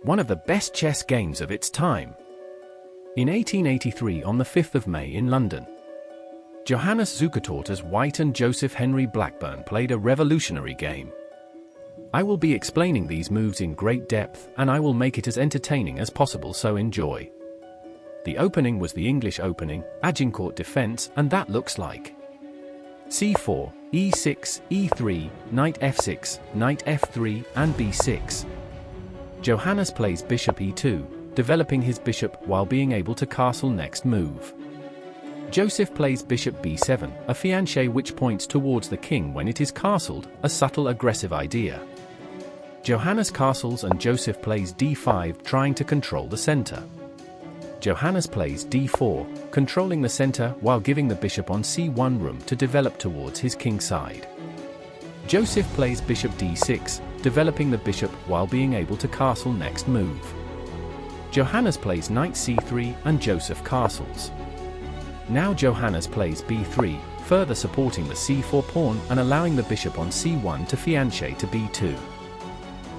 one of the best chess games of its time. In 1883, on the 5th of May in London, Johannes Zukertort White and Joseph Henry Blackburn played a revolutionary game. I will be explaining these moves in great depth, and I will make it as entertaining as possible, so enjoy. The opening was the English opening, Agincourt defense, and that looks like c4, e6, e3, knight f6, knight f3, and b6. Johannes plays bishop e2, developing his bishop while being able to castle next move. Joseph plays bishop b7, a fianchet which points towards the king when it is castled, a subtle aggressive idea. Johannes castles and Joseph plays d5, trying to control the center. Johannes plays d4, controlling the center while giving the bishop on c1 room to develop towards his king side. Joseph plays bishop d6, developing the bishop while being able to castle next move. Johannes plays knight c3 and Joseph castles. Now Johannes plays b3, further supporting the c4 pawn and allowing the bishop on c1 to fianchet to b2.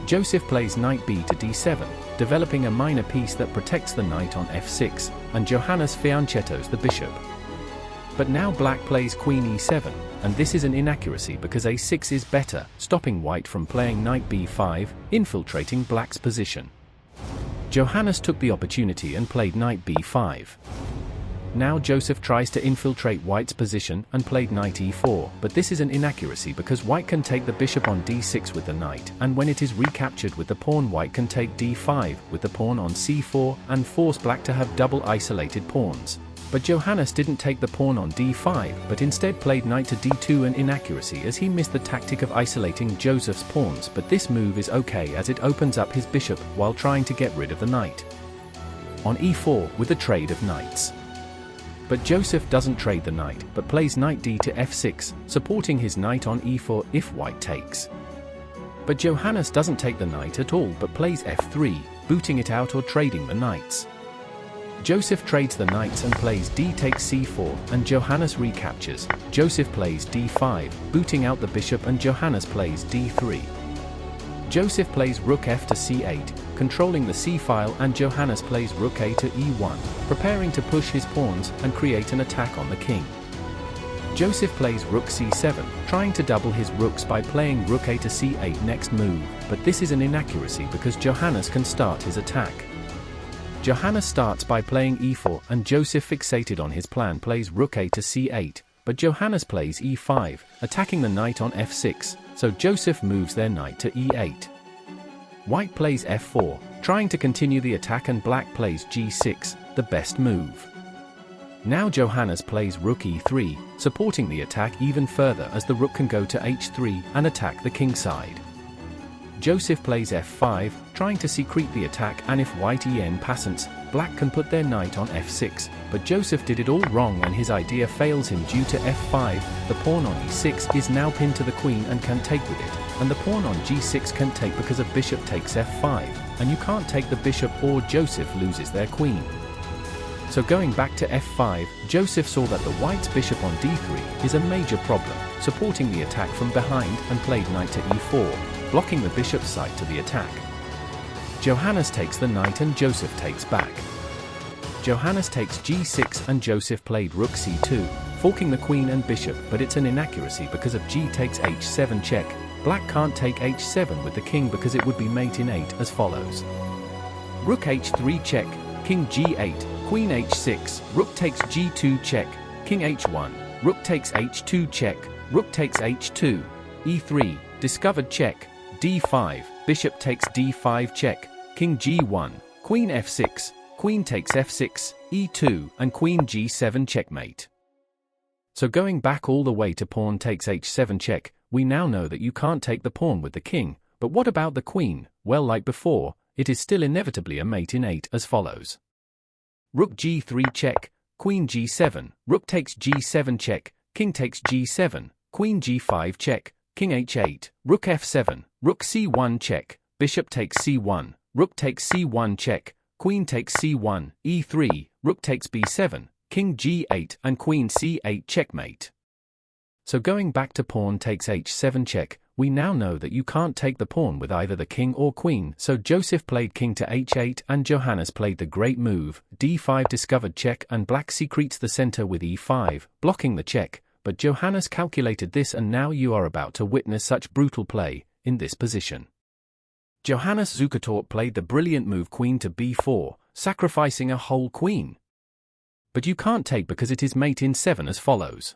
Joseph plays knight b to d7, developing a minor piece that protects the knight on f6, and Johannes fianchettos the bishop. But now black plays queen e7, and this is an inaccuracy because a6 is better, stopping white from playing knight b5, infiltrating black's position. Johannes took the opportunity and played knight b5. Now Joseph tries to infiltrate white's position and played knight e4, but this is an inaccuracy because white can take the bishop on d6 with the knight, and when it is recaptured with the pawn, white can take d5 with the pawn on c4 and force black to have double isolated pawns. But Johannes didn't take the pawn on d5, but instead played knight to d2, an inaccuracy as he missed the tactic of isolating Joseph's pawns, but this move is okay as it opens up his bishop while trying to get rid of the knight. On e4 with the trade of knights. But Joseph doesn't trade the knight, but plays knight d to f6, supporting his knight on e4 if white takes. But Johannes doesn't take the knight at all but plays f3, booting it out or trading the knights. Joseph trades the knights and plays d takes c4, and Johannes recaptures. Joseph plays d5, booting out the bishop, and Johannes plays d3. Joseph plays rook f to c8, controlling the c-file, and Johannes plays rook a to e1, preparing to push his pawns and create an attack on the king. Joseph plays rook c7, trying to double his rooks by playing rook a to c8 next move, but this is an inaccuracy because Johannes can start his attack. Johannes starts by playing e4, and Joseph, fixated on his plan, plays rook a to c8, but Johannes plays e5, attacking the knight on f6, so Joseph moves their knight to e8. White plays f4, trying to continue the attack, and black plays g6, the best move. Now Johannes plays rook e3, supporting the attack even further as the rook can go to h3 and attack the king side. Joseph plays f5, trying to secrete the attack, and if white en passants, black can put their knight on f6, but Joseph did it all wrong and his idea fails him due to f5. The pawn on e6 is now pinned to the queen and can take with it, and the pawn on g6 can take because a bishop takes f5, and you can't take the bishop or Joseph loses their queen. So going back to f5, Joseph saw that the white's bishop on d3 is a major problem, supporting the attack from behind, and played knight to e4, blocking the bishop's side to the attack. Johannes takes the knight and Joseph takes back. Johannes takes g6 and Joseph played rook c2, forking the queen and bishop, but it's an inaccuracy because of g takes h7 check. Black can't take h7 with the king because it would be mate in 8 as follows. Rook h3 check, king g8, queen h6, rook takes g2 check, king h1, rook takes h2 check, rook takes h2, e3, discovered check, d5, bishop takes d5 check, king g1, queen f6, queen takes f6, e2, and queen g7 checkmate. So going back all the way to pawn takes h7 check, we now know that you can't take the pawn with the king, but what about the queen? Well, like before, it is still inevitably a mate in 8 as follows. Rook g3 check, queen g7, rook takes g7 check, king takes g7, queen g5 check, king h8, rook f7, rook c1 check, bishop takes c1, rook takes c1 check, queen takes c1, e3, rook takes b7, king g8, and queen c8 checkmate. So going back to pawn takes h7 check, we now know that you can't take the pawn with either the king or queen, so Joseph played king to h8 and Johannes played the great move, d5 discovered check, and black secretes the center with e5, blocking the check, but Johannes calculated this, and now you are about to witness such brutal play in this position. Johannes Zukertort played the brilliant move queen to b4, sacrificing a whole queen. But you can't take because it is mate in 7 as follows.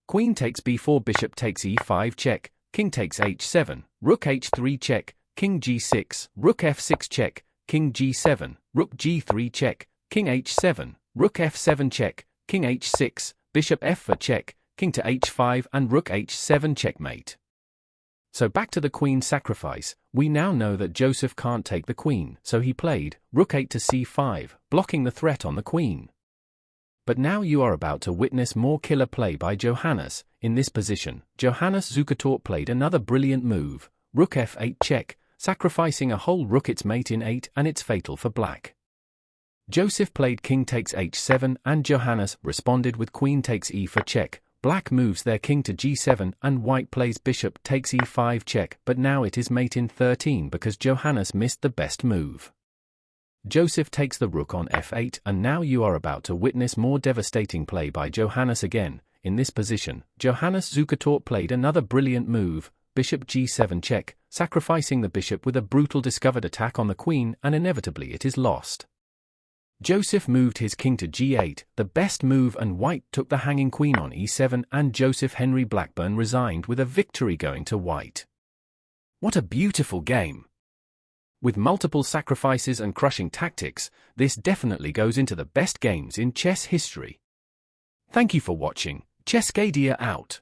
Queen takes b4, bishop takes e5 check, king takes h7, rook h3 check, king g6, rook f6 check, king g7, rook g3 check, king h7, rook f7 check, king h6, bishop f4 check, king to h5 and rook h7 checkmate. So back to the queen sacrifice, we now know that Joseph can't take the queen, so he played rook 8 to c5, blocking the threat on the queen. But now you are about to witness more killer play by Johannes. In this position, Johannes Zukertort played another brilliant move, rook f8 check, sacrificing a whole rook, its mate in 8, and it's fatal for black. Joseph played king takes h7 and Johannes responded with queen takes e4 check. Black moves their king to g7 and white plays bishop takes e5 check, but now it is mate in 13 because Johannes missed the best move. Joseph takes the rook on f8, and now you are about to witness more devastating play by Johannes again. In this position, Johannes Zukertort played another brilliant move, bishop g7 check, sacrificing the bishop with a brutal discovered attack on the queen, and inevitably it is lost. Joseph moved his king to g8, the best move, and white took the hanging queen on e7, and Joseph Henry Blackburn resigned with a victory going to white. What a beautiful game! With multiple sacrifices and crushing tactics, this definitely goes into the best games in chess history. Thank you for watching. Chesscadia out.